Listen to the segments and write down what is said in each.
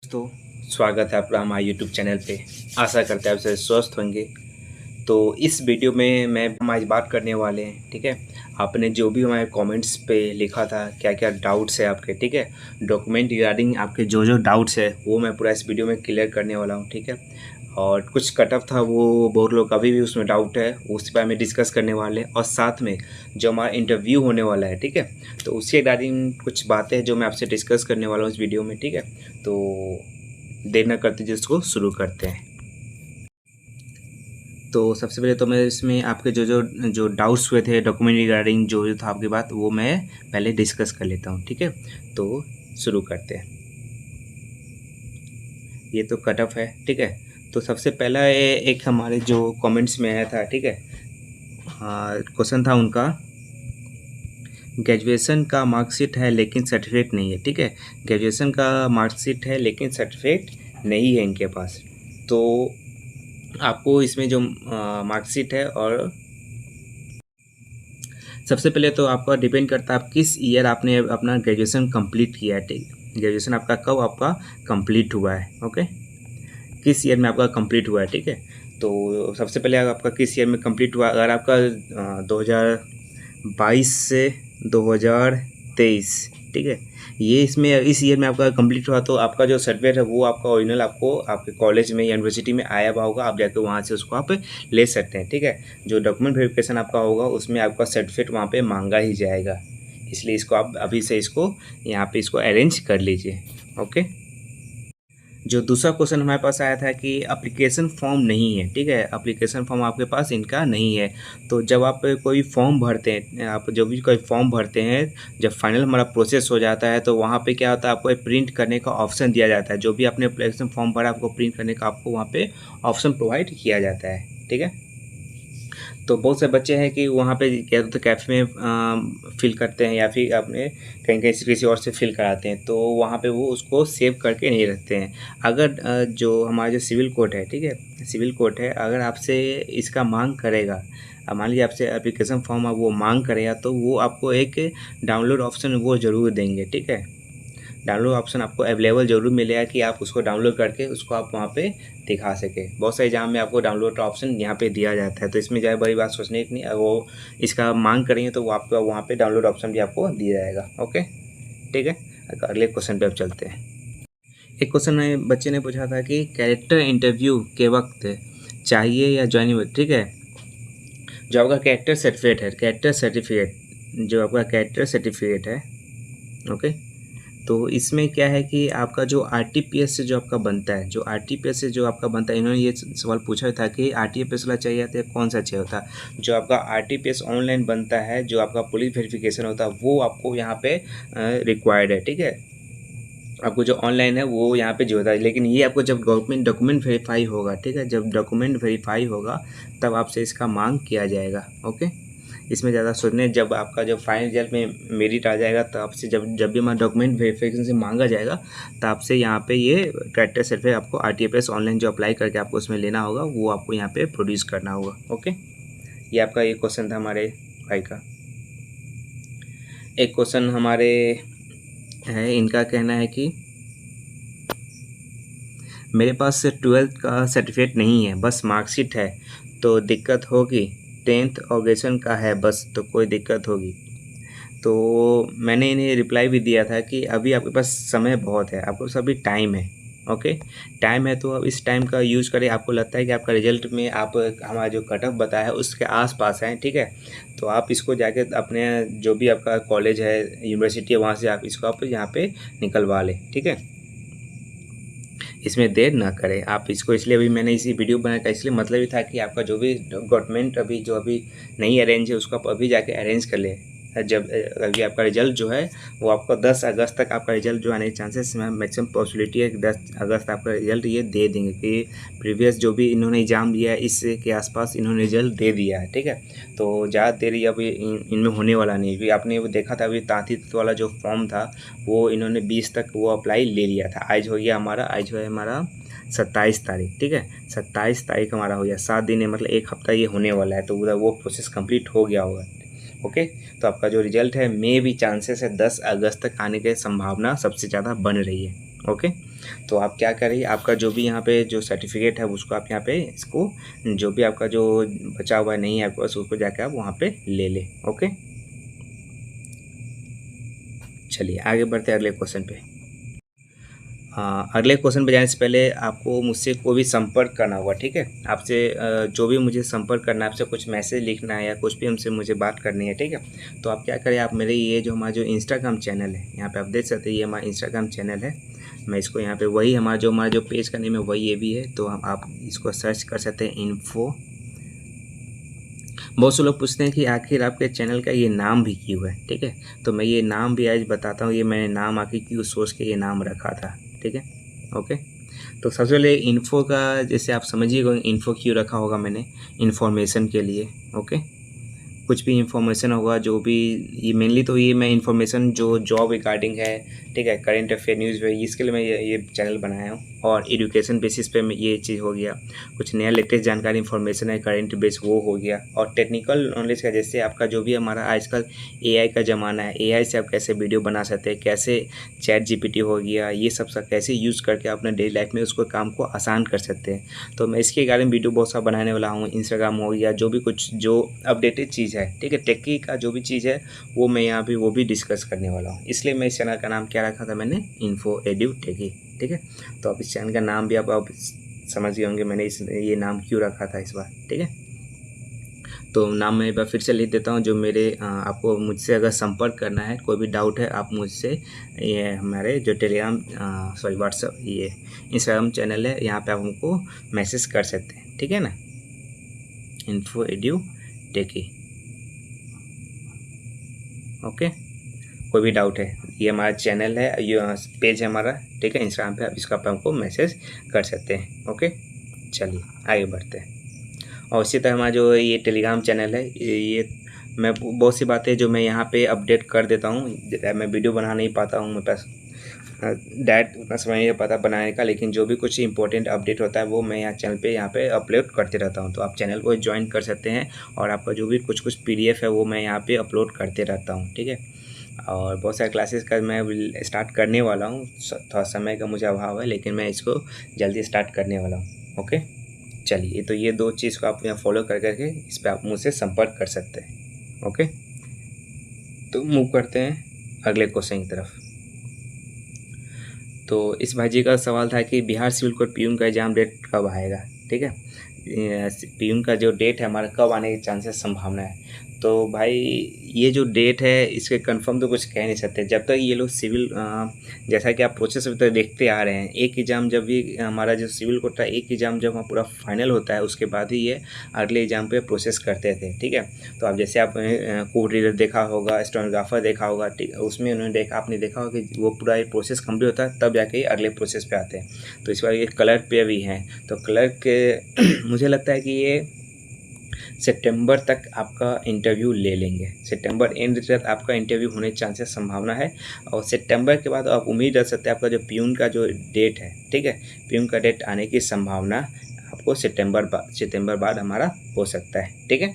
दोस्तों, स्वागत है आपका हमारे यूट्यूब चैनल पे। आशा करते हैं आप सभी स्वस्थ होंगे। तो इस वीडियो में हम आज बात करने वाले हैं, ठीक है। आपने जो भी हमारे कमेंट्स पे लिखा था, क्या क्या डाउट्स है आपके, ठीक है। डॉक्यूमेंट रिगार्डिंग आपके जो जो डाउट्स है वो मैं पूरा इस वीडियो में क्लियर करने वाला हूँ, ठीक है। और कुछ कट ऑफ था, वो बहुत लोग अभी भी उसमें डाउट है, उस पर हमें डिस्कस करने वाले हैं। और साथ में जो हमारा इंटरव्यू होने वाला है, ठीक है, तो उसके रिगार्डिंग कुछ बातें हैं जो मैं आपसे डिस्कस करने वाला हूँ इस वीडियो में, ठीक है। तो देर न करते जिसको शुरू करते हैं। तो सबसे पहले तो मैं इसमें आपके जो जो जो डाउट्स हुए थे डॉक्यूमेंट रिगार्डिंग जो जो था आपकी बात, वो मैं पहले डिस्कस कर लेता हूँ, ठीक है। तो शुरू करते हैं। ये तो कट ऑफ है, ठीक है। तो सबसे पहला एक हमारे जो कमेंट्स में आया था, ठीक है, क्वेश्चन था उनका, ग्रेजुएशन का मार्कशीट है लेकिन सर्टिफिकेट नहीं है, ठीक है। ग्रेजुएशन का मार्कशीट है लेकिन सर्टिफिकेट नहीं है इनके पास। तो आपको इसमें जो मार्कशीट है, और सबसे पहले तो आपका डिपेंड करता है आप किस ईयर आपने अपना ग्रेजुएशन कंप्लीट किया है, ठीक। ग्रेजुएशन आपका कब आपका कंप्लीट हुआ है, ओके, किस ईयर में आपका कंप्लीट हुआ है, ठीक है। तो सबसे पहले आपका किस ईयर में कंप्लीट हुआ, अगर आपका 2022 से 2023, ठीक है, ये इसमें इस ईयर में आपका कंप्लीट हुआ, तो आपका जो सर्टिफिकेट है वो आपका ओरिजिनल आपको आपके कॉलेज में यूनिवर्सिटी में आया हुआ होगा, आप जाके वहाँ से उसको आप ले सकते हैं, ठीक है। जो डॉक्यूमेंट वेरिफिकेशन आपका होगा उसमें आपका सर्टिफिकेट वहाँ पे मांगा ही जाएगा, इसलिए इसको आप अभी से इसको यहाँ पे इसको अरेंज कर लीजिए, ओके। जो दूसरा क्वेश्चन हमारे पास आया था कि एप्लीकेशन फॉर्म नहीं है, ठीक है, एप्लीकेशन फॉर्म आपके पास इनका नहीं है। तो जब आप कोई फॉर्म भरते हैं, आप जब भी कोई फॉर्म भरते हैं, जब फाइनल हमारा प्रोसेस हो जाता है तो वहाँ पे क्या होता है, आपको एक प्रिंट करने का ऑप्शन दिया जाता है। जो भी आपने एप्लीकेशन फॉर्म भरा आपको प्रिंट करने का आपको वहाँ पे ऑप्शन प्रोवाइड किया जाता है, ठीक है। तो बहुत से बच्चे हैं कि वहाँ पे क्या तो कैफ़े में फिल करते हैं, या फिर अपने कहीं कहीं से किसी और से फिल कराते हैं, तो वहाँ पे वो उसको सेव करके नहीं रखते हैं। अगर जो हमारा जो सिविल कोड है, ठीक है, सिविल कोड है, अगर आपसे इसका मांग करेगा, मान लीजिए आपसे एप्लीकेशन फॉर्म वो मांग करेगा, तो वो आपको एक डाउनलोड ऑप्शन वो ज़रूर देंगे, ठीक है। डाउनलोड ऑप्शन आपको अवेलेबल ज़रूर मिलेगा कि आप उसको डाउनलोड करके उसको आप वहाँ पे दिखा सकें। बहुत सारे एग्जाम में आपको डाउनलोड का ऑप्शन यहाँ पे दिया जाता है, तो इसमें ज़्यादा बड़ी बात सोचने की नहीं, वो इसका मांग करेंगे तो वो आपको वहाँ पे डाउनलोड ऑप्शन भी आपको दिया जाएगा, ओके, ठीक है। अगले क्वेश्चन पे अब चलते हैं। एक क्वेश्चन में बच्चे ने पूछा था कि कैरेक्टर इंटरव्यू के वक्त चाहिए या ज्वाइनिंग, ठीक है। जो आपका कैरेक्टर सर्टिफिकेट है, कैरेक्टर सर्टिफिकेट, जो आपका कैरेक्टर सर्टिफिकेट है, ओके, तो इसमें क्या है कि आपका जो आरटीपीएस से जो आपका बनता है, जो आरटीपीएस से जो आपका बनता है, इन्होंने ये सवाल पूछा था कि आरटीपीएस वाला चाहिए था कौन सा चाहिए होता। जो आपका आरटीपीएस ऑनलाइन बनता है, जो आपका पुलिस वेरिफिकेशन होता है, वो आपको यहाँ पे रिक्वायर्ड है, ठीक है। आपको जो ऑनलाइन है वो यहाँ पे जो होता है, लेकिन ये आपको जब डॉक्यूमेंट वेरीफाई होगा, ठीक है, जब डॉक्यूमेंट वेरीफाई होगा तब आपसे इसका मांग किया जाएगा, ओके। इसमें ज़्यादा सोचने, जब आपका जब फाइनल रिजल्ट में मेरिट आ जाएगा तो आपसे जब जब भी हमारा डॉक्यूमेंट वेरिफिकेशन से मांगा जाएगा तो आपसे यहाँ पे ये कैरेक्टर सर्टिफिकेट आपको आरटीपीएस ऑनलाइन जो अप्लाई करके आपको उसमें लेना होगा, वो आपको यहाँ पे प्रोड्यूस करना होगा, ओके। ये आपका ये क्वेश्चन था हमारे भाई का। एक क्वेश्चन हमारे है, इनका कहना है कि मेरे पास 12th का सर्टिफिकेट नहीं है, बस मार्कशीट है, तो दिक्कत होगी। 10th और ग्रेजुएशन का है बस, तो कोई दिक्कत होगी। तो मैंने इन्हें रिप्लाई भी दिया था कि अभी आपके पास समय बहुत है, आपके पास अभी टाइम है, ओके, टाइम है, तो अब इस टाइम का यूज़ करें। आपको लगता है कि आपका रिजल्ट में आप हमारा जो कट ऑफ बताया है उसके आसपास हैं, ठीक है, तो आप इसको जाके अपने जो भी आपका कॉलेज है, यूनिवर्सिटी है, वहाँ से आप इसको आप यहाँ पे निकलवा लें, ठीक है। इसमें देर ना करें आप इसको, इसलिए अभी मैंने इसी वीडियो बनाया था, इसलिए मतलब ही था कि आपका जो भी डॉक्यूमेंट अभी जो अभी नहीं अरेंज है उसको आप अभी जाके अरेंज कर लें। जब अभी आपका रिजल्ट जो है वो आपको 10 अगस्त तक आपका रिजल्ट जो आने के चांसेस मैक्सिमम पॉसिबिलिटी है कि 10 अगस्त आपका रिजल्ट ये दे देंगे, कि प्रीवियस जो भी इन्होंने एग्ज़ाम दिया है इससे के आसपास इन्होंने रिजल्ट दे दिया है, ठीक है। तो ज़्यादा देरी अभी इनमें होने वाला नहीं, क्योंकि आपने वो देखा था अभी 33 वाला जो फॉर्म था वो इन्होंने 20 तक वो अप्लाई ले लिया था। आज हो गया हमारा, आज जो है हमारा 27 तारीख, ठीक है, 27 तारीख हमारा हो गया, 7 दिन है, मतलब एक हफ्ता ये होने वाला है, तो उधर वो प्रोसेस कंप्लीट हो गया होगा, ओके। तो आपका जो रिजल्ट है मे भी चांसेस है 10 अगस्त तक आने की संभावना सबसे ज़्यादा बन रही है, ओके। तो आप क्या करिए, आपका जो भी यहाँ पे जो सर्टिफिकेट है उसको आप यहाँ पे इसको जो भी आपका जो बचा हुआ नहीं है आपके पास उसको जाके आप वहाँ पे ले लें। ओके, चलिए आगे बढ़ते हैं अगले क्वेश्चन पे। अगले क्वेश्चन पे जाने से पहले आपको मुझसे कोई भी संपर्क करना होगा, ठीक है। आपसे जो भी मुझे संपर्क करना है, आपसे कुछ मैसेज लिखना है या कुछ भी हमसे मुझे बात करनी है, ठीक है। तो आप क्या करें, आप मेरे ये जो हमारा जो इंस्टाग्राम चैनल है यहाँ पे आप देख सकते हैं, ये हमारा इंस्टाग्राम चैनल है। मैं इसको यहाँ पे वही हमारा जो पेज का नेम है वही ये भी है, तो आप इसको सर्च कर सकते हैं इन्फो। बहुत से लोग पूछते हैं कि आखिर आपके चैनल का ये नाम भी क्यों है, ठीक है। तो मैं ये नाम भी आज बताता हूँ, ये मैंने नाम आखिर क्यों सोच के ये नाम रखा था, ठीक है। ओके, तो सबसे पहले इन्फो का जैसे आप समझिएगा इन्फो क्यों रखा होगा मैंने, इन्फॉर्मेशन के लिए। ओके, कुछ भी इन्फॉर्मेशन होगा जो भी, ये मेनली तो ये मैं इन्फॉर्मेशन जो जॉब रिगार्डिंग है, ठीक है, करंट अफेयर न्यूज़ है, इसके लिए मैं ये चैनल बनाया हूँ। और एजुकेशन बेसिस पे मैं ये चीज़ हो गया, कुछ नया लेटेस्ट जानकारी इन्फॉर्मेशन है करंट बेस वो हो गया। और टेक्निकल नॉलेज का जैसे आपका जो भी हमारा आजकल एआई का ज़माना है, एआई से आप कैसे वीडियो बना सकते हैं, कैसे चैट जीपीटी हो गया, ये सब कैसे यूज़ करके अपने डेली लाइफ में उसको काम को आसान कर सकते हैं। तो मैं इसके बारे में वीडियो बहुत सा बनाने वाला हूँ। इंस्टाग्राम हो गया, जो भी कुछ जो अपडेटेड चीज़ है, ठीक है, टेक्की का जो भी चीज़ है वो मैं यहाँ पे वो भी डिस्कस करने वाला हूँ। इसलिए मैं इस चैनल का नाम क्या रखा था मैंने, इन्फो एडू टेकी, ठीक है। तो अब इस चैनल का नाम भी आप समझ गए होंगे मैंने ये नाम क्यों रखा था इस बार, ठीक है। तो नाम मैं एक बार फिर से लिख देता हूँ, जो मेरे आपको मुझसे अगर संपर्क करना है, कोई भी डाउट है, आप मुझसे ये हमारे जो टेलीग्राम व्हाट्सअप ये इंस्टाग्राम चैनल है यहाँ पे आप हमको मैसेज कर सकते हैं, ठीक है ना, इन्फो एडू टेकी। ओके, कोई भी डाउट है, ये हमारा चैनल है, ये पेज है हमारा, ठीक है, इंस्टाग्राम पे आप इसका पे हमको मैसेज कर सकते हैं। ओके, चलिए आगे बढ़ते हैं। और इसी तरह हमारा जो ये टेलीग्राम चैनल है, ये मैं बहुत सी बातें जो मैं यहाँ पे अपडेट कर देता हूँ। मैं वीडियो बना नहीं पाता हूँ, मेरे पास डायरेक्ट उतना समय नहीं पता बनाने का, लेकिन जो भी कुछ इंपॉर्टेंट अपडेट होता है वो मैं यहाँ चैनल पे यहाँ पे अपलोड करते रहता हूँ। तो आप चैनल को ज्वाइन कर सकते हैं, और आपका जो भी कुछ PDF है वो मैं यहाँ पे अपलोड करते रहता हूँ, ठीक है। और बहुत सारे क्लासेस का मैं स्टार्ट करने वाला हूँ, थोड़ा समय का मुझे अभाव है, लेकिन मैं इसको जल्दी स्टार्ट करने वाला हूँ। ओके, चलिए, तो ये दो चीज़ को आप यहाँ फॉलो कर करके इस पर आप मुझसे संपर्क कर सकते हैं। ओके, तो मूव करते हैं अगले क्वेश्चन की तरफ। तो इस भाई जी का सवाल था कि बिहार सिविल कोर्ट पीयून का एग्जाम डेट कब आएगा, ठीक है। पीयून का जो डेट है हमारा कब आने के चांसेस संभावना है। तो भाई ये जो डेट है इसके कंफर्म तो कुछ कह नहीं सकते जब तक ये लोग सिविल जैसा कि आप प्रोसेस अभी तक देखते आ रहे हैं। एक एग्ज़ाम जब भी हमारा जो सिविल कोर्ट था, एक एग्ज़ाम जब वहाँ पूरा फाइनल होता है उसके बाद ही ये अगले एग्ज़ाम पे प्रोसेस करते थे, ठीक है। तो अब जैसे आप कोर्ट रीडर देखा होगा, स्टेनोग्राफर देखा होगा, ठीक, उसमें उन्होंने आपने देखा होगा कि वो पूरा एक प्रोसेस कंप्लीट होता है तब जाके अगले प्रोसेस पे आते हैं। तो इस बार ये क्लर्क पे भी हैं, तो क्लर्क के मुझे लगता है कि ये सितंबर तक आपका इंटरव्यू ले लेंगे, सितंबर एंड तक आपका इंटरव्यू होने चांसेस संभावना है। और सितंबर के बाद आप उम्मीद रख सकते हैं आपका जो पीयून का जो डेट है, ठीक है, पीयून का डेट आने की संभावना आपको सितंबर बाद हमारा हो सकता है, ठीक है।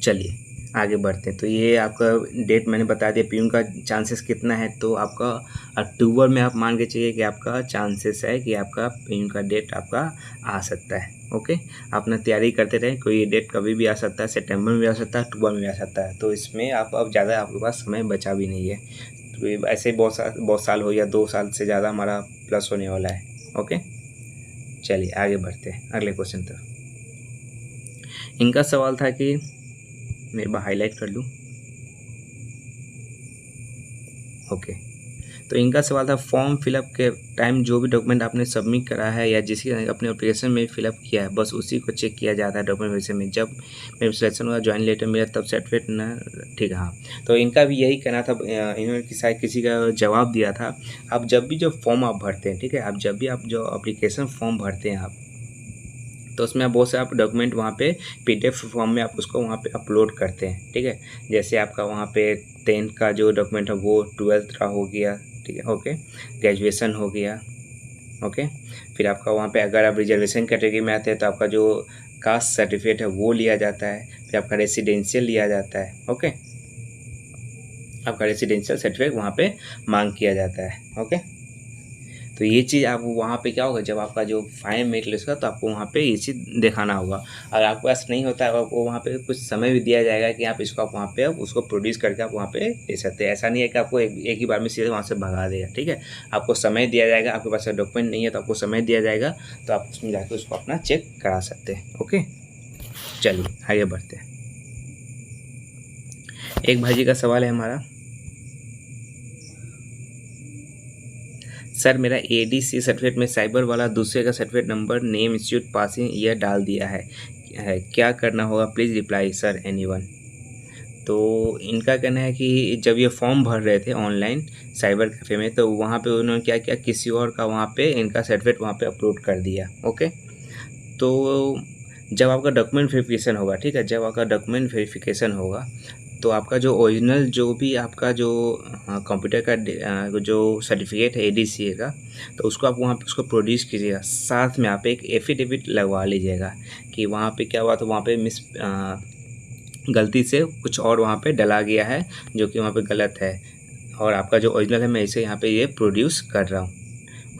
चलिए आगे बढ़ते हैं। तो ये आपका डेट मैंने बता दिया, पीयून का चांसेस कितना है, तो आपका अक्टूबर में आप मान के चलिए कि आपका चांसेस है कि आपका पीयून का डेट आपका आ सकता है। ओके, अपना तैयारी करते रहें, कोई डेट कभी भी आ सकता है, सितंबर में भी आ सकता है, अक्टूबर में भी आ सकता है। तो इसमें आप अब ज़्यादा आपके पास समय बचा भी नहीं है, तो ऐसे ही बहुत साल हो गया, 2 साल से ज़्यादा हमारा प्लस होने वाला है। ओके, चलिए आगे बढ़ते हैं अगले क्वेश्चन तक। इनका सवाल था कि मैं एक बार हाईलाइट कर लूँ। ओके, तो इनका सवाल था फॉर्म फिलअप के टाइम जो भी डॉक्यूमेंट आपने सबमिट करा है या जिसकी अपने एप्लीकेशन में फिलअप किया है बस उसी को चेक किया जाता है डॉक्यूमेंटेशन में। जब मेरे सिलेक्शन हुआ, ज्वाइन लेटर मिला, तब सर्टिफिकेट ना, ठीक है। हाँ, तो इनका भी यही कहना था, इन्होंने शायद किसी का जवाब दिया था। आप जब भी जो फॉर्म आप भरते हैं, ठीक है, आप जब भी आप जो एप्लीकेशन फॉर्म भरते हैं आप, तो उसमें आप बहुत से आप डॉक्यूमेंट वहाँ पे PDF फॉर्म में आप उसको वहाँ पे अपलोड करते हैं, ठीक है। जैसे आपका वहाँ पे 10th का जो डॉक्यूमेंट है वो 12th का हो गया, ठीक है, ओके, ग्रेजुएशन हो गया, ओके। फिर आपका वहाँ पे अगर आप रिजर्वेशन कैटेगरी में आते हैं तो आपका जो कास्ट सर्टिफिकेट है वो लिया जाता है, फिर आपका रेसिडेंशियल लिया जाता है, ओके। आपका रेसिडेंशियल सर्टिफिकेट वहाँ पे मांग किया जाता है। ओके, तो ये चीज़ आप वहाँ पे क्या होगा, जब आपका जो फाइनल मेरिट लिस्ट होगा तो आपको वहाँ पे ये चीज़ दिखाना होगा। अगर आपके पास नहीं होता है, आपको वहाँ पे कुछ समय भी दिया जाएगा कि आप इसको आप वहाँ पे आप उसको प्रोड्यूस करके आप वहाँ पे ले सकते हैं। ऐसा नहीं है कि आपको एक ही बार में सीधे वहाँ से भगा देगा, ठीक है। आपको समय दिया जाएगा, आपके पास डॉक्यूमेंट नहीं है तो आपको समय दिया जाएगा, तो आप उसमें जाकर उसको अपना चेक करा सकते हैं। ओके, चलिए आगे बढ़ते हैं। एक भाई जी का सवाल है हमारा, सर मेरा एडीसी सर्टिफिकेट में साइबर वाला दूसरे का certificate number, name, institute, passing year डाल दिया है, क्या करना होगा, प्लीज़ रिप्लाई सर एनीवन। तो इनका कहना है कि जब ये फॉर्म भर रहे थे ऑनलाइन साइबर कैफ़े में, तो वहाँ पे उन्होंने क्या किया, किसी और का वहाँ पे इनका सर्टिफिकेट वहाँ पे अपलोड कर दिया। ओके, तो जब आपका डॉक्यूमेंट वेरिफिकेशन होगा, ठीक है, जब आपका डॉक्यूमेंट वेरिफिकेशन होगा तो आपका जो ओरिजिनल जो भी आपका जो कंप्यूटर का जो सर्टिफिकेट है एडीसीए का, तो उसको आप वहाँ पे उसको प्रोड्यूस कीजिएगा। साथ में आप एक एफिडेविट लगवा लीजिएगा कि वहाँ पे क्या हुआ, तो वहाँ पे गलती से कुछ और वहाँ पे डला गया है जो कि वहाँ पे गलत है, और आपका जो ओरिजिनल है मैं इसे यहाँ पे ये प्रोड्यूस कर रहा हूँ।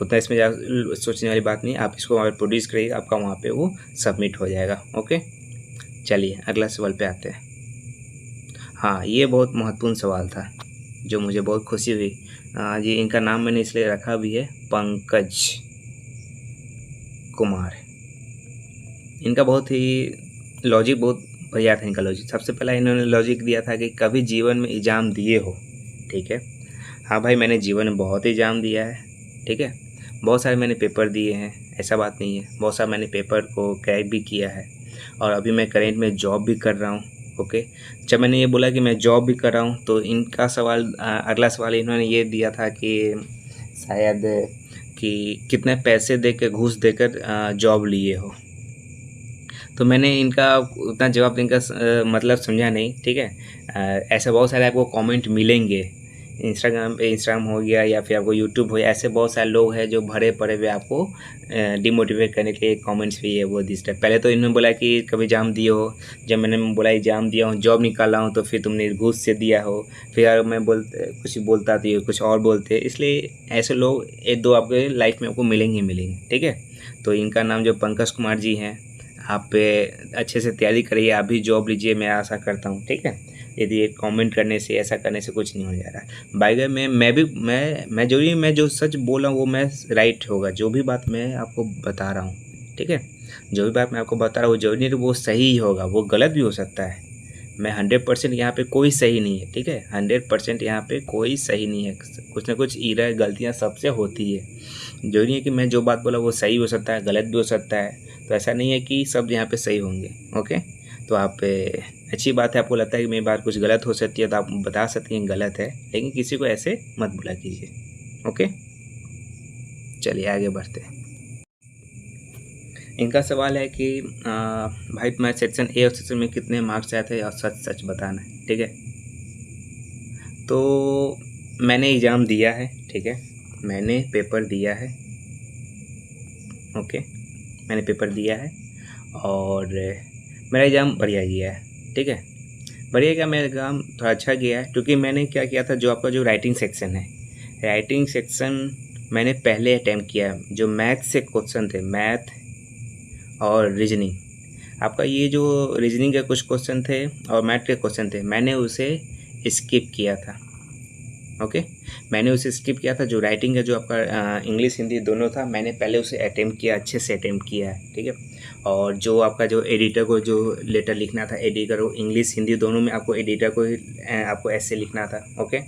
उतना इसमें ज़्यादा सोचने वाली बात नहीं, आप इसको अगर प्रोड्यूस करिएगा आपका वहाँ पे वो सबमिट हो जाएगा। ओके, चलिए अगला सवाल पे आते हैं। हाँ, ये बहुत महत्वपूर्ण सवाल था जो मुझे बहुत खुशी हुई। जी, इनका नाम मैंने इसलिए रखा भी है, पंकज कुमार। इनका बहुत ही लॉजिक बहुत बढ़िया था। इनका लॉजिक, सबसे पहला इन्होंने लॉजिक दिया था कि कभी जीवन में एग्ज़ाम दिए हो, ठीक है। हाँ भाई, मैंने जीवन में बहुत एग्ज़ाम दिया है, ठीक है। बहुत सारे मैंने पेपर दिए हैं, ऐसा बात नहीं है, बहुत सारे मैंने पेपर को क्रैक भी किया है, और अभी मैं करेंट में जॉब भी कर रहा हूँ। ओके, जब मैंने ये बोला कि मैं जॉब भी कर रहा हूँ, तो इनका सवाल अगला सवाल इन्होंने ये दिया था कि शायद कि कितने पैसे देकर, घूस देकर जॉब लिए हो। तो मैंने इनका उतना जवाब इनका मतलब समझा नहीं, ठीक है। ऐसे बहुत सारे आपको कमेंट मिलेंगे इंस्टाग्राम पे, इंस्टाग्राम हो गया या फिर आपको यूट्यूब हो गया, ऐसे बहुत सारे लोग हैं जो भरे पड़े हुए आपको डिमोटिवेट करने के लिए कमेंट्स भी है वो दिस टाइप। पहले तो इन्होंने बोला कि कभी एग्जाम दिए हो, जब मैंने बोला एग्जाम दिया हूँ, जॉब निकाला हूँ, तो फिर तुमने घूस से दिया हो। फिर अगर मैं कुछ बोलता तो ये कुछ और बोलते, इसलिए ऐसे लोग एक दो आपके लाइफ में आपको मिलेंगे ही मिलेंगे, ठीक है। तो इनका नाम जो पंकज कुमार जी हैं, आप अच्छे से तैयारी करिए, आप भी जॉब लीजिए, मैं आशा करता हूँ, ठीक है। यदि ये कमेंट करने से, ऐसा करने से कुछ नहीं हो जा रहा। बाय द वे मैं जरूरी मैं जो सच बोल रहा हूँ वो मैं राइट होगा, जो भी बात मैं आपको बता रहा हूँ, ठीक है। जो भी बात मैं आपको बता रहा हूँ जरूरी नहीं वो सही ही होगा, वो गलत भी हो सकता है। मैं 100% यहाँ पे कोई सही नहीं है, ठीक है। 100% यहाँ पे कोई सही नहीं है, कुछ ना कुछ एरर गलतियाँ सबसे होती है। जरूरी है कि मैं जो बात बोला वो सही हो सकता है, गलत भी हो सकता है, तो ऐसा नहीं है कि सब यहाँ पे सही होंगे। ओके, तो आप अच्छी बात है, आपको लगता है कि मेरी बात कुछ गलत हो सकती है तो आप बता सकते हैं गलत है, लेकिन किसी को ऐसे मत बुला कीजिए। ओके, चलिए आगे बढ़ते हैं। इनका सवाल है कि भाई तुम्हारे सेक्शन ए और सेक्शन में कितने मार्क्स आए थे और सच सच बताना है, ठीक है। तो मैंने एग्ज़ाम दिया है, ठीक है, मैंने पेपर दिया है। ओके, मैंने पेपर दिया है और मेरा एग्ज़ाम बढ़िया गया है, ठीक है। बढ़िया गया, मेरा एग्ज़ाम थोड़ा अच्छा गया है, क्योंकि मैंने क्या किया था, जो आपका जो राइटिंग सेक्शन है, राइटिंग सेक्शन मैंने पहले अटैम्प्ट किया है। जो मैथ से क्वेश्चन थे, मैथ और रीजनिंग, आपका ये जो रीजनिंग के कुछ क्वेश्चन थे और मैथ के क्वेश्चन थे, मैंने उसे स्किप किया था। ओके, मैंने उसे स्किप किया था। जो राइटिंग है, जो आपका इंग्लिश हिंदी दोनों था, मैंने पहले उसे अटैम्प्ट किया, अच्छे से अटैम्प्ट किया है, ठीक है। और जो आपका जो एडिटर को जो लेटर लिखना था, एडिटर को इंग्लिश हिंदी दोनों में आपको एडिटर को ही आपको ऐसे लिखना था। ओके,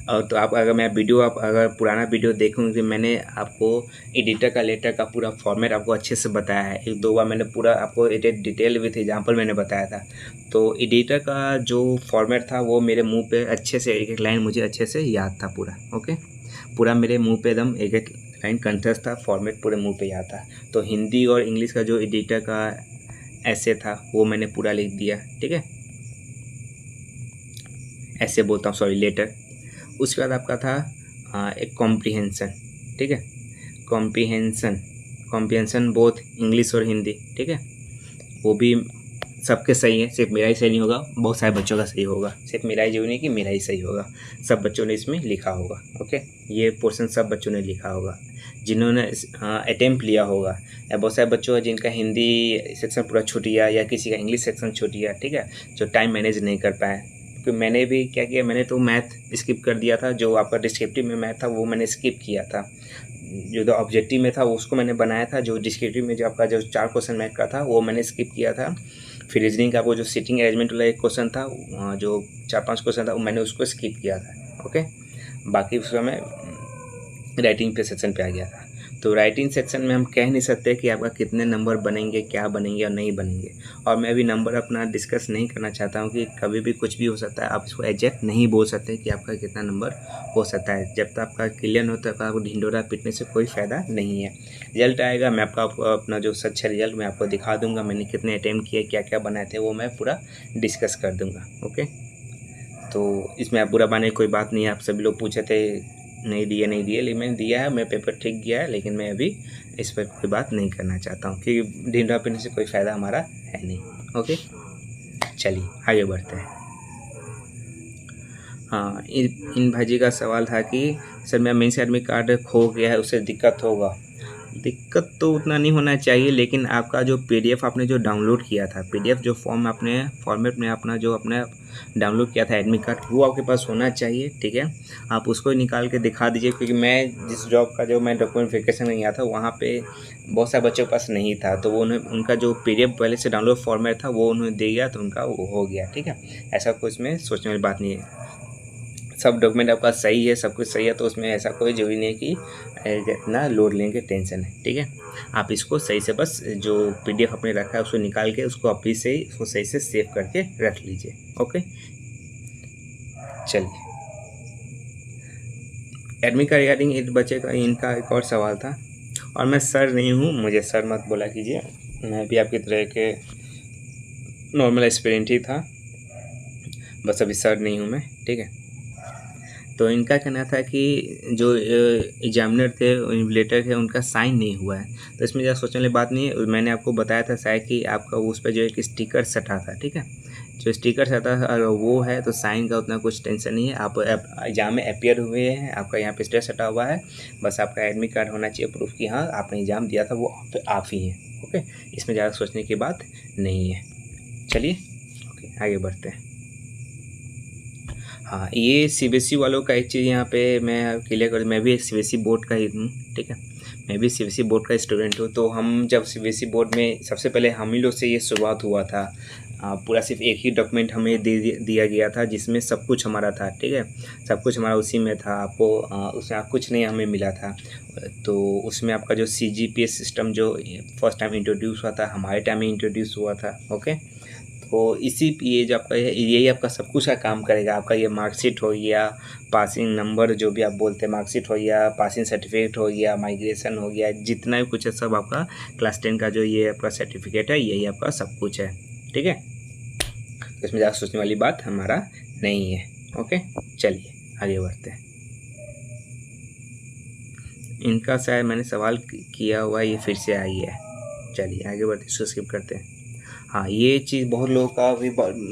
और तो आप अगर मैं वीडियो, आप अगर पुराना वीडियो देखोगे, मैंने आपको एडिटर का लेटर का पूरा फॉर्मेट आपको अच्छे से बताया है। एक दो बार मैंने पूरा आपको डिटेल विथ एग्जांपल मैंने बताया था। तो एडिटर का जो फॉर्मेट था वो मेरे मुंह पे अच्छे से, एक एक लाइन मुझे अच्छे से याद था पूरा। ओके, पूरा मेरे मुंह पे एकदम एक एक लाइन कंठस्थ था, फॉर्मेट पूरे मुंह पे याद था। तो हिंदी और इंग्लिश का जो एडिटर का ऐसे था वो मैंने पूरा लिख दिया, ठीक है। ऐसे बोलता हूँ, सॉरी, लेटर। उसके बाद आपका था एक कॉम्प्रिहेंसन, ठीक है। कॉम्प्रिहेंसन बोथ इंग्लिश और हिंदी, ठीक है, वो भी सबके सही है, सिर्फ मेरा ही सही नहीं होगा, बहुत सारे बच्चों का सही होगा, सिर्फ मेरा ही जरूरी नहीं कि मेरा ही सही होगा, सब बच्चों ने इसमें लिखा होगा। ओके, ये पोर्शन सब बच्चों ने लिखा होगा जिन्होंने अटेम्प्ट लिया होगा, या बहुत सारे बच्चों हैं जिनका हिंदी सेक्शन पूरा छूट गया या किसी का इंग्लिश सेक्शन छूट गया, ठीक है, जो टाइम मैनेज नहीं कर पाए। क्योंकि मैंने भी क्या किया, मैंने तो मैथ स्किप कर दिया था, जो आपका डिस्क्रिप्टिव में मैथ था वो मैंने स्किप किया था, जो तो ऑब्जेक्टिव में था उसको मैंने बनाया था, जो डिस्क्रिप्टिव में जो आपका जो 4 क्वेश्चन मैथ का था वो मैंने स्किप किया था। फिर रीजनिंग का वो जो सीटिंग अरेंजमेंट वाला एक क्वेश्चन था, जो 4-5 क्वेश्चन था, वो मैंने उसको स्किप किया था। ओके, बाकी उसका मैं राइटिंग पे सेक्शन पे आ गया था। तो राइटिंग सेक्शन में हम कह नहीं सकते कि आपका कितने नंबर बनेंगे, क्या बनेंगे और नहीं बनेंगे, और मैं अभी नंबर अपना डिस्कस नहीं करना चाहता हूँ कि कभी भी कुछ भी हो सकता है, आप इसको एग्जैक्ट नहीं बोल सकते कि आपका कितना नंबर हो सकता है। जब तक आपका क्लियर हो तब आपको ढिंडोरा पीटने से कोई फ़ायदा नहीं है। रिजल्ट आएगा, मैं आपका अपना जो सच है रिजल्ट मैं आपको दिखा दूँगा, मैंने कितने अटैम्प्ट किए, क्या क्या बनाए थे, वो मैं पूरा डिस्कस कर दूँगा। ओके, तो इसमें आप बुरा माने कोई बात नहीं है। आप सभी लोग पूछे थे नहीं दिए, लेकिन मैंने दिया है, मेरा पेपर ठीक गया है, लेकिन मैं अभी इस पर कोई बात नहीं करना चाहता हूँ क्योंकि ढींढा पीने से कोई फ़ायदा हमारा है नहीं। ओके, चलिए आगे बढ़ते हैं। हाँ, इन भाजी का सवाल था कि सर मेरा मेंस एडमिट कार्ड खो गया है, उससे दिक्कत होगा। दिक्कत तो उतना नहीं होना चाहिए, लेकिन आपका जो पीडीएफ आपने जो डाउनलोड किया था, पीडीएफ जो फॉर्म आपने फॉर्मेट में अपना जो अपने डाउनलोड किया था एडमिट कार्ड, वो आपके पास होना चाहिए। ठीक है, आप उसको निकाल के दिखा दीजिए, क्योंकि मैं जिस जॉब का जो मैं डॉक्यूमेंट वेरिफिकेशन में गया था वहाँ पे बहुत सारे बच्चों के पास नहीं था, तो वो उनका जो पीडीएफ पहले से डाउनलोड फॉर्मेट था वो उन्होंने दे गया, तो उनका वो हो गया। ठीक है, ऐसा कुछ में सोचने वाली बात नहीं है, सब डॉक्यूमेंट आपका सही है, सब कुछ सही है, तो उसमें ऐसा कोई जरूरी नहीं है कि इतना लोड लेंगे, टेंशन है। ठीक है, आप इसको सही से बस जो पीडीएफ आपने रखा है उसको निकाल के उसको अभी से ही उसको सही से सेव करके रख लीजिए। ओके, चलिए एडमिट का रिगार्डिंग इस बच्चे का इनका एक और सवाल था, और मैं सर नहीं हूँ, मुझे सर मत बोला कीजिए, मैं भी आपकी तरह के नॉर्मल एस्पिरेंट ही था, बस अभी सर नहीं हूँ मैं। ठीक है, तो इनका कहना था कि जो एग्जामिनर थे, इन्विजिलेटर थे, उनका साइन नहीं हुआ है, तो इसमें ज़्यादा सोचने वाली बात नहीं है। मैंने आपको बताया था शायद कि आपका उस पर जो एक स्टिकर सटा था, ठीक है, जो स्टिकर सटा था अगर वो है तो साइन का उतना कुछ टेंशन नहीं है, आप एग्जाम में अपियर हुए हैं, आपका यहाँ पे स्टिकर सटा हुआ है, बस आपका एडमिट कार्ड होना चाहिए प्रूफ कि हाँ आपने एग्ज़ाम दिया था, वो आप ही हैं। ओके, इसमें ज़्यादा सोचने की बात नहीं है। चलिए ओके, आगे बढ़ते हैं। हाँ, ये सीबीएसई वालों का एक चीज़ यहाँ पे मैं क्लियर कर, मैं भी एक सीबीएसई बोर्ड का ही हूँ। ठीक है, मैं भी सीबीएसई बोर्ड का स्टूडेंट हूँ, तो हम जब सीबीएसई बोर्ड में सबसे पहले हम ही लोग से ये शुरुआत हुआ था, पूरा सिर्फ एक ही डॉक्यूमेंट हमें दिया गया था जिसमें सब कुछ हमारा था। ठीक है, सब कुछ हमारा उसी में था, आपको उसमें कुछ नहीं हमें मिला था। तो उसमें आपका जो CGPS सिस्टम जो फर्स्ट टाइम इंट्रोड्यूस हुआ था, हमारे टाइम में इंट्रोड्यूस हुआ था। ओके, तो इसी ये जो आपका यही आपका सब कुछ का काम करेगा, आपका ये मार्कशीट हो गया, पासिंग नंबर जो भी आप बोलते हैं, मार्कशीट हो गया, पासिंग सर्टिफिकेट हो गया, माइग्रेशन हो गया, जितना भी कुछ है सब आपका क्लास 10 का जो ये आपका सर्टिफिकेट है, यही आपका सब कुछ है। ठीक है, तो इसमें ज़्यादा सोचने वाली बात हमारा नहीं है। ओके, चलिए आगे बढ़ते हैं। इनका शायद मैंने सवाल किया हुआ, ये फिर से आई है। चलिए आगे बढ़ते, इसको स्किप करते हैं। हाँ, ये चीज़ बहुत लोगों का भी,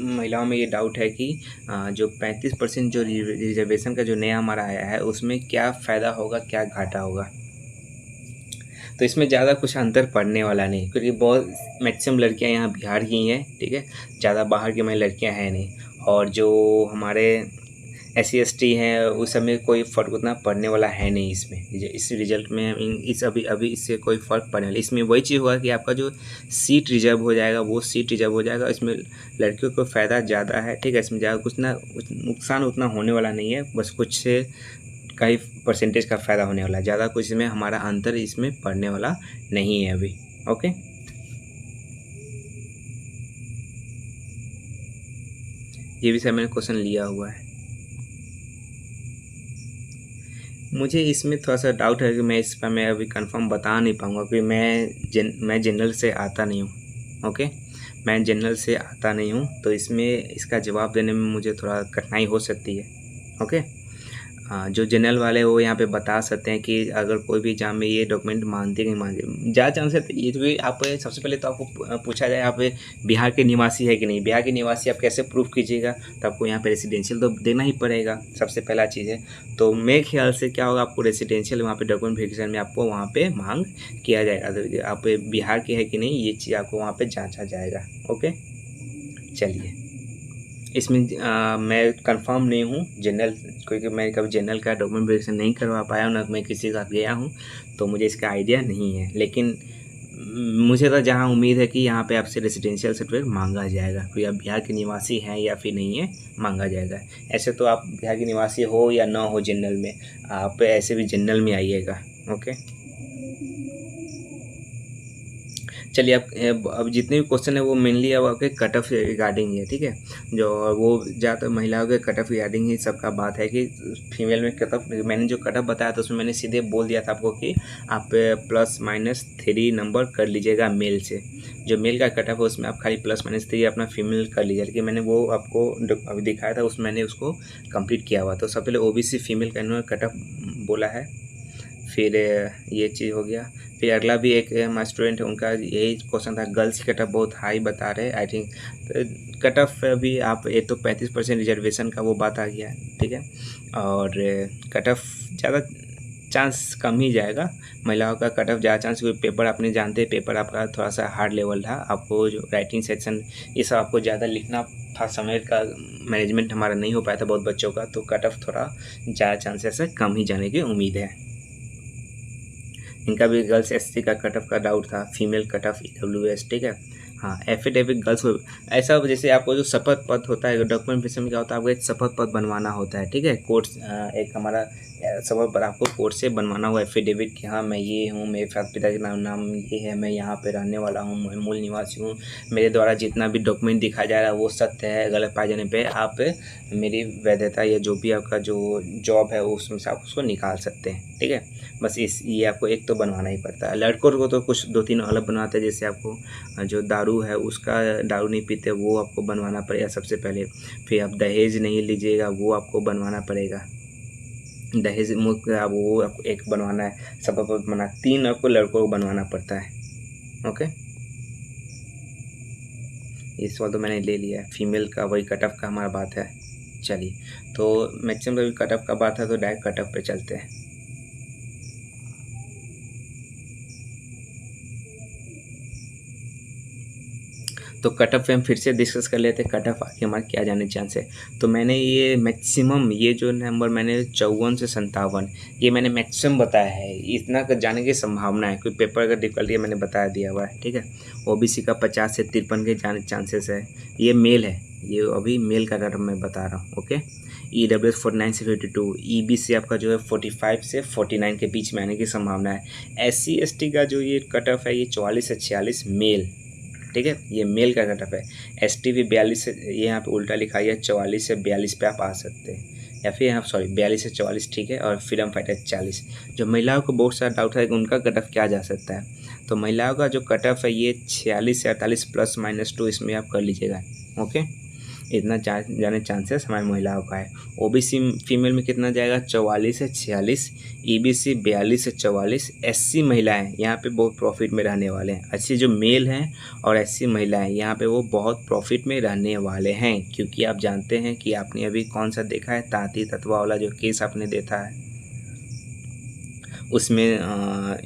महिलाओं में ये डाउट है कि जो 35% जो रिजर्वेशन का जो नया हमारा आया है उसमें क्या फ़ायदा होगा, क्या घाटा होगा। तो इसमें ज़्यादा कुछ अंतर पड़ने वाला नहीं, क्योंकि बहुत मैक्सिमम लड़कियां यहाँ बिहार की हैं। ठीक है, ज़्यादा बाहर की हमारी लड़कियां हैं नहीं, और जो हमारे SC ST हैं उस सब में कोई फ़र्क उतना पड़ने वाला है नहीं इसमें, इस रिजल्ट में इस अभी इससे कोई फ़र्क पड़ने वाला। इसमें वही चीज़ होगा कि आपका जो सीट रिजर्व हो जाएगा वो सीट रिजर्व हो जाएगा, इसमें लड़कियों को फ़ायदा ज़्यादा है। ठीक है, इसमें ज़्यादा कुछ ना नुकसान उतना होने वाला नहीं है, बस कुछ से कई परसेंटेज का फ़ायदा होने वाला है, ज़्यादा कुछ इसमें हमारा अंतर इसमें पड़ने वाला नहीं है अभी। ओके, ये भी सर मैंने क्वेश्चन लिया हुआ है। मुझे इसमें थोड़ा सा डाउट है कि मैं इस पर मैं अभी कंफर्म बता नहीं पाऊँगा, क्योंकि मैं जनरल से आता नहीं हूँ। ओके, मैं जनरल से आता नहीं हूँ, तो इसमें इसका जवाब देने में मुझे थोड़ा कठिनाई हो सकती है। ओके, जो जनरल वाले वो यहाँ पे बता सकते हैं कि अगर कोई भी एग्जाम में ये डॉक्यूमेंट मांगते कि नहीं मांगते। ज़्यादा चांसेस ये तो भी आप सबसे पहले तो आपको पूछा जाए आप बिहार के निवासी है कि नहीं। बिहार के निवासी आप कैसे प्रूफ कीजिएगा, तो आपको यहाँ पे रेसिडेंशियल तो देना ही पड़ेगा, सबसे पहला चीज़ है। तो मेरे ख्याल से क्या होगा, आपको रेसिडेंशियल वहाँ पे डॉक्यूमेंट वेरिफिकेशन में आपको वहाँ पे मांग किया जाएगा। तो आप बिहार के हैं कि नहीं ये चीज़ आपको वहाँ पे जांचा जाएगा। ओके, चलिए इसमें मैं कंफर्म नहीं हूँ जनरल, क्योंकि मैं कभी जनरल का डॉक्यूमेंट वेरिफिकेशन नहीं करवा पाया हूँ, ना मैं किसी के साथ गया हूँ, तो मुझे इसका आइडिया नहीं है। लेकिन मुझे तो जहाँ उम्मीद है कि यहाँ पे आपसे रेसिडेंशियल सर्टिफिकेट मांगा जाएगा, कोई आप बिहार के निवासी हैं या फिर नहीं है, मांगा जाएगा। ऐसे तो आप बिहार के निवासी हो या ना हो जनरल में, आप ऐसे भी जनरल में आइएगा। ओके, चलिए अब जितने भी क्वेश्चन है वो मेनली अब आपके कट ऑफ रिगार्डिंग है, ठीक है। जो वो ज़्यादातर महिलाओं के कट ऑफ रिगार्डिंग ही सबका बात है कि फीमेल में कट ऑफ, मैंने जो कट ऑफ बताया था उसमें मैंने सीधे बोल दिया था आपको कि आप +-3 नंबर कर लीजिएगा मेल से। जो मेल का कट ऑफ है उसमें आप खाली +-3 अपना फीमेल कर लीजिए, लेकिन मैंने वो आपको अभी दिखाया था, उसमें मैंने उसको कंप्लीट किया हुआ। तो सबसे पहले OBC फीमेल का इन्होंने कट ऑफ बोला है, फिर ये चीज़ हो गया। फिर अगला भी एक हमारा स्टूडेंट है, उनका यही क्वेश्चन था, गर्ल्स की कट ऑफ बहुत हाई बता रहे हैं। आई थिंक कट ऑफ भी आप एक तो 35% रिजर्वेशन का वो बात आ गया है, ठीक है। और कट ऑफ ज़्यादा चांस कम ही जाएगा, महिलाओं का कट ऑफ ज़्यादा चांस, क्योंकि पेपर अपने जानते हैं, पेपर आपका थोड़ा सा हार्ड लेवल था। आपको जो राइटिंग सेक्शन ये सब आपको ज़्यादा लिखना था, समय का मैनेजमेंट हमारा नहीं हो पाया था बहुत बच्चों का, तो कट ऑफ थोड़ा ज़्यादा चांसेस है कम ही जाने की उम्मीद है। इनका भी गर्ल्स SC का कट ऑफ का डाउट था, फीमेल कट ऑफ EWS, ठीक है। हाँ, एफिडेविट गर्ल्स को ऐसा, जैसे आपको जो शपथ पत्र होता है डॉक्यूमेंटेशन में क्या होता है, आपको एक शपथ पत्र बनवाना होता है, ठीक है। कोर्ट एक हमारा शपथ पत्र आपको कोर्ट से बनवाना हुआ एफिडेविट कि हाँ मैं ये हूँ, मेरे पिता का नाम ये है, मैं यहाँ पे रहने वाला हूँ, मैं मूल निवासी हूँ, मेरे द्वारा जितना भी डॉक्यूमेंट दिखाया जा रहा है वो सत्य है, गलत पाए जाने पर आप मेरी वैधता या जो भी आपका जो जॉब है उसमें से आप उसको निकाल सकते हैं, ठीक है। बस ये आपको एक तो बनवाना ही पड़ता है। लड़कों को तो कुछ 2-3 अलग बनवाते हैं, जैसे आपको जो दारू है उसका, दारू नहीं पीते वो आपको बनवाना पड़ेगा सबसे पहले। फिर आप दहेज नहीं लीजिएगा वो आपको बनवाना पड़ेगा, दहेज मुक्त वो आपको एक बनवाना है, सब आपको बना 3 आपको लड़कों को बनवाना पड़ता है। ओके, इस वाला तो मैंने ले लिया है, फीमेल का वही कट ऑफ का हमारा बात है। चलिए, तो मैक्सिमम कट ऑफ का बात है तो डायरेक्ट कट ऑफ पे चलते हैं। तो कट ऑफ पे हम फिर से डिस्कस कर लेते हैं, कट ऑफ आगे हमारे क्या जाने चांस है। तो मैंने ये मैक्सिमम, ये जो नंबर मैंने 54 से 57 ये मैंने मैक्सिमम बताया है, इतना का जाने की संभावना है, कोई पेपर अगर डिफिकल्टी मैंने बता दिया हुआ है, ठीक है। OBC का 50 से 53 के जाने चांसेस है, ये मेल है, ये अभी मेल का कट ऑफ मैं बता रहा हूँ। ओके, EWS 49 से 52, EBC आपका जो है 45 से 49 के बीच में आने की संभावना है। SC ST का जो ये कट ऑफ है ये 44 से 46 मेल, ठीक है, ये मेल का कट ऑफ है। ST भी 42 से, ये यहाँ पे उल्टा लिखा है 44 से 42 पे आप आ सकते हैं, या फिर यहाँ 42 से 44, ठीक है। और फ्रीडम फाइटर 40। जो महिलाओं को बहुत सारा डाउट है कि उनका कट ऑफ क्या जा सकता है, तो महिलाओं का जो कट ऑफ है ये 46 से 48 +-2 इसमें आप कर लीजिएगा। ओके, इतना जाने चांसेस हमारे महिलाओं का है। OBC फीमेल में कितना जाएगा, 44 से 46, EBC 42 से 44। SC महिलाएं यहाँ पे बहुत प्रॉफिट में रहने वाले हैं। SC जो मेल हैं और SC महिलाएं यहाँ पे वो बहुत प्रॉफिट में रहने वाले हैं, क्योंकि आप जानते हैं कि आपने अभी कौन सा देखा है, तांती तत्वा वाला जो केस आपने देखा है, उसमें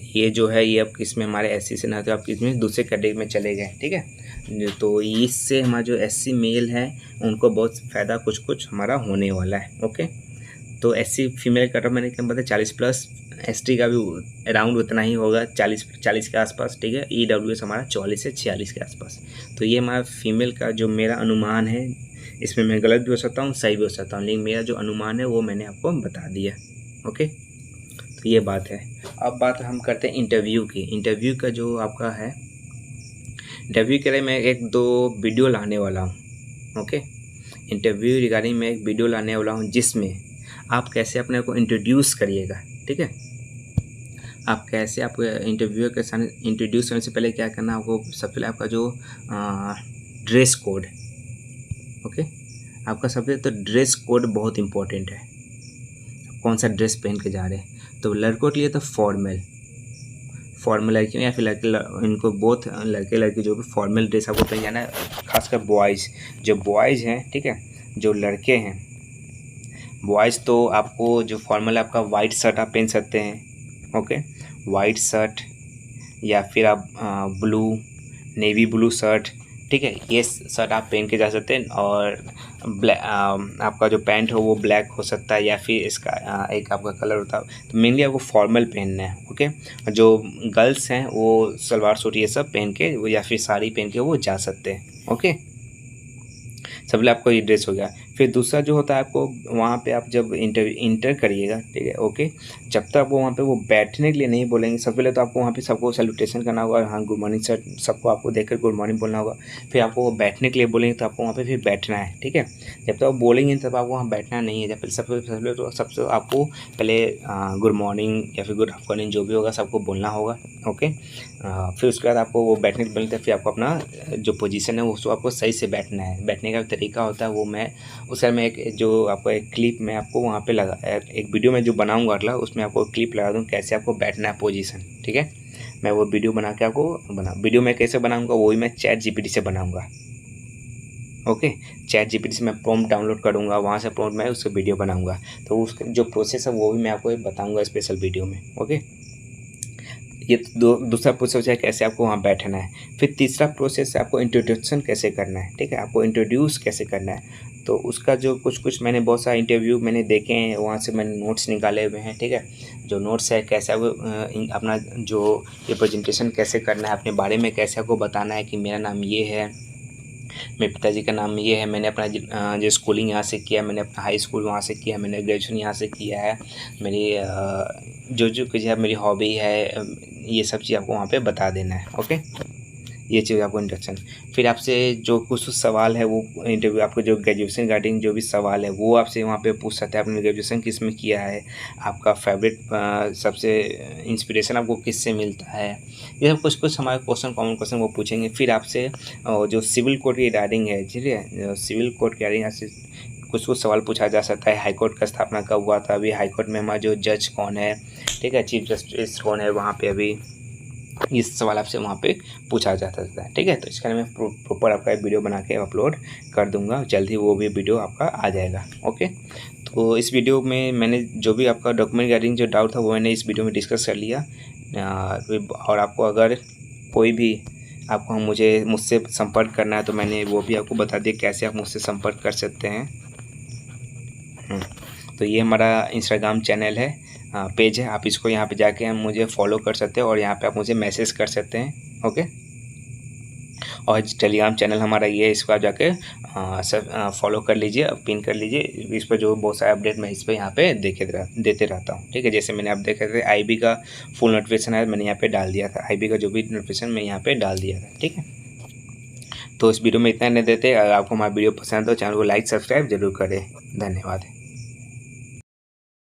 ये जो है ये अब किसमें हमारे SC से ना, तो आप किसमें दूसरे कैटेगरी में चले गए, ठीक है। तो इससे हमारा जो SC मेल है उनको बहुत फ़ायदा कुछ हमारा होने वाला है। ओके, तो SC फीमेल कट ऑफ मैंने क्या बताया 40+, ST का भी अराउंड उतना ही होगा 40 के आसपास, ठीक है। EWS हमारा 44 से 46 के आसपास। तो ये हमारा फीमेल का जो मेरा अनुमान है, इसमें मैं गलत भी हो सकता हूँ, सही भी हो सकता हूँ, लेकिन मेरा जो अनुमान है वो मैंने आपको बता दिया। ओके, तो ये बात है। अब बात हम करते हैं इंटरव्यू की। इंटरव्यू का जो आपका है, इंटरव्यू के लिए मैं 1-2 वीडियो लाने वाला हूँ। ओके, इंटरव्यू रिगार्डिंग मैं एक वीडियो लाने वाला हूँ जिसमें आप कैसे अपने को इंट्रोड्यूस करिएगा, ठीक है। आप कैसे, आपको इंटरव्यू के साथ इंट्रोड्यूस करने से पहले क्या करना है, आपको सबसे पहले आपका जो ड्रेस कोड, ओके, आपका सबसे तो ड्रेस कोड बहुत इंपॉर्टेंट है। कौन सा ड्रेस पहन के जा रहे हैं। तो लड़कों के लिए तो फॉर्मल लड़कियों या फिर इनको बोथ लड़के लड़की जो भी फॉर्मल ड्रेस आपको पहन जाना है, खासकर बॉयज़ जो बॉयज़ हैं, ठीक है, जो लड़के हैं बॉयज़, तो आपको जो फॉर्मल आपका वाइट शर्ट आप पहन सकते हैं। ओके, वाइट शर्ट या फिर आप ब्लू नेवी ब्लू शर्ट, ठीक है, ये शर्ट आप पहन के जा सकते हैं। और आपका जो पैंट हो वो ब्लैक हो सकता है या फिर इसका एक आपका कलर होता है। तो मेनली आपको फॉर्मल पहनना है। ओके, जो गर्ल्स हैं वो सलवार सूट ये सब पहन के वो या फिर साड़ी पहन के वो जा सकते हैं। ओके, सबले आपको ये ड्रेस हो गया। फिर दूसरा जो होता है आपको वहाँ पे आप जब इंटर करिएगा, ठीक है, ओके, जब तक आपको वहाँ पे वो बैठने के लिए नहीं बोलेंगे, सबसे पहले तो आपको वहाँ पे सबको सैल्यूटेशन करना होगा, हाँ गुड मॉर्निंग सर, सबको आपको देखकर गुड मॉर्निंग बोलना होगा। फिर आपको वो बैठने के लिए बोलेंगे तो आपको वहाँ पे फिर बैठना है, ठीक है। जब तक आप बोलेंगे तब आपको वहाँ बैठना नहीं है। जब सबसे आपको पहले गुड मॉर्निंग या फिर गुड आफ्टरनून जो भी होगा सबको बोलना होगा। ओके, फिर उसके बाद आपको वो बैठने के बोलते हैं, फिर आपको अपना जो पोजीशन है उसको आपको सही से बैठना है। बैठने का तरीका होता है वो मैं उसका मैं एक जो आपको एक क्लिप में आपको वहाँ पे लगा एक वीडियो में जो बनाऊंगा अगला, उसमें आपको क्लिप लगा दूँ कैसे आपको बैठना है पोजीशन, ठीक है। मैं वो वीडियो बना के आपको वीडियो में कैसे बनाऊंगा वो भी मैं ChatGPT से बनाऊंगा। ओके, ChatGPT से मैं प्रॉम्प्ट डाउनलोड करूँगा, वहाँ से प्रॉम्प्ट मैं उससे वीडियो बनाऊँगा। तो उसका जो प्रोसेस है वो भी मैं आपको बताऊँगा स्पेशल वीडियो में। ओके, ये दूसरा प्रोसेस है कैसे आपको वहाँ बैठना है। फिर तीसरा प्रोसेस है आपको इंट्रोडक्शन कैसे करना है, ठीक है, आपको इंट्रोड्यूस कैसे करना है। तो उसका जो कुछ मैंने बहुत सारे इंटरव्यू मैंने देखे हैं, वहाँ से मैंने नोट्स निकाले हुए हैं, ठीक है। जो नोट्स है कैसे आपको अपना जो ये प्रेजेंटेशन कैसे करना है, अपने बारे में कैसे आपको बताना है कि मेरा नाम ये है, मेरे पिताजी का नाम ये है, मैंने अपना जो स्कूलिंग यहाँ से किया, मैंने अपना हाई स्कूल वहाँ से किया, मैंने ग्रेजुएशन यहाँ से किया है, मेरी जो कुछ है मेरी हॉबी है, ये सब चीज़ आपको वहाँ पे बता देना है। ओके, ये चीज़ आपको इंट्रोडक्शन। फिर आपसे जो कुछ सवाल है वो इंटरव्यू आपको जो ग्रेजुएशन रिगार्डिंग जो भी सवाल है वो आपसे वहाँ पे पूछ सकते हैं। आपने ग्रेजुएशन किस में किया है, आपका फेवरेट सबसे इंस्पिरेशन आपको किससे मिलता है, ये सब कुछ हमारे क्वेश्चन कॉमन क्वेश्चन वो पूछेंगे। फिर आपसे जो सिविल कोर्ट की रिगार्डिंग है, ठीक है, सिविल कोर्ट की रिगार्डिंग आपसे कुछ सवाल पूछा जा सकता है। हाई कोर्ट का स्थापना कब हुआ था, अभी हाई कोर्ट में हमारा जो जज कौन है, ठीक है, चीफ जस्टिस कौन है वहाँ पे, अभी ये सवाल आपसे वहाँ पे पूछा जा सकता है, ठीक है। तो इसका मैं प्रॉपर आपका एक वीडियो बना के अपलोड कर दूंगा, जल्द ही वो भी वीडियो आपका आ जाएगा। ओके, तो इस वीडियो में मैंने जो भी आपका डॉक्यूमेंट रिगार्डिंग जो डाउट था वो मैंने इस वीडियो में डिस्कस कर लिया। और आपको अगर कोई भी आपको मुझसे संपर्क करना है तो मैंने वो भी आपको बता दिया कैसे आप मुझसे संपर्क कर सकते हैं। तो ये हमारा इंस्टाग्राम चैनल है, पेज है, आप इसको यहाँ पे जाके हम मुझे फॉलो कर सकते हैं और यहाँ पे आप मुझे मैसेज कर सकते हैं। ओके, और टेलीग्राम चैनल हमारा ये है, इसको आप जाके सब फॉलो कर लीजिए, पिन कर लीजिए। इस पर जो बहुत सारे अपडेट मैं इस पर यहाँ पे देते रहता हूँ, ठीक है। जैसे मैंने आप देखे थे IB का फुल नोटिफिकेशन है, मैंने यहाँ पे डाल दिया था, IB का जो भी नोटिफिकेशन मैं यहाँ पे डाल दिया था, ठीक है। तो इस वीडियो में इतना नहीं देते। अगर आपको हमारा वीडियो पसंद हो चैनल को लाइक सब्सक्राइब जरूर करें। धन्यवाद।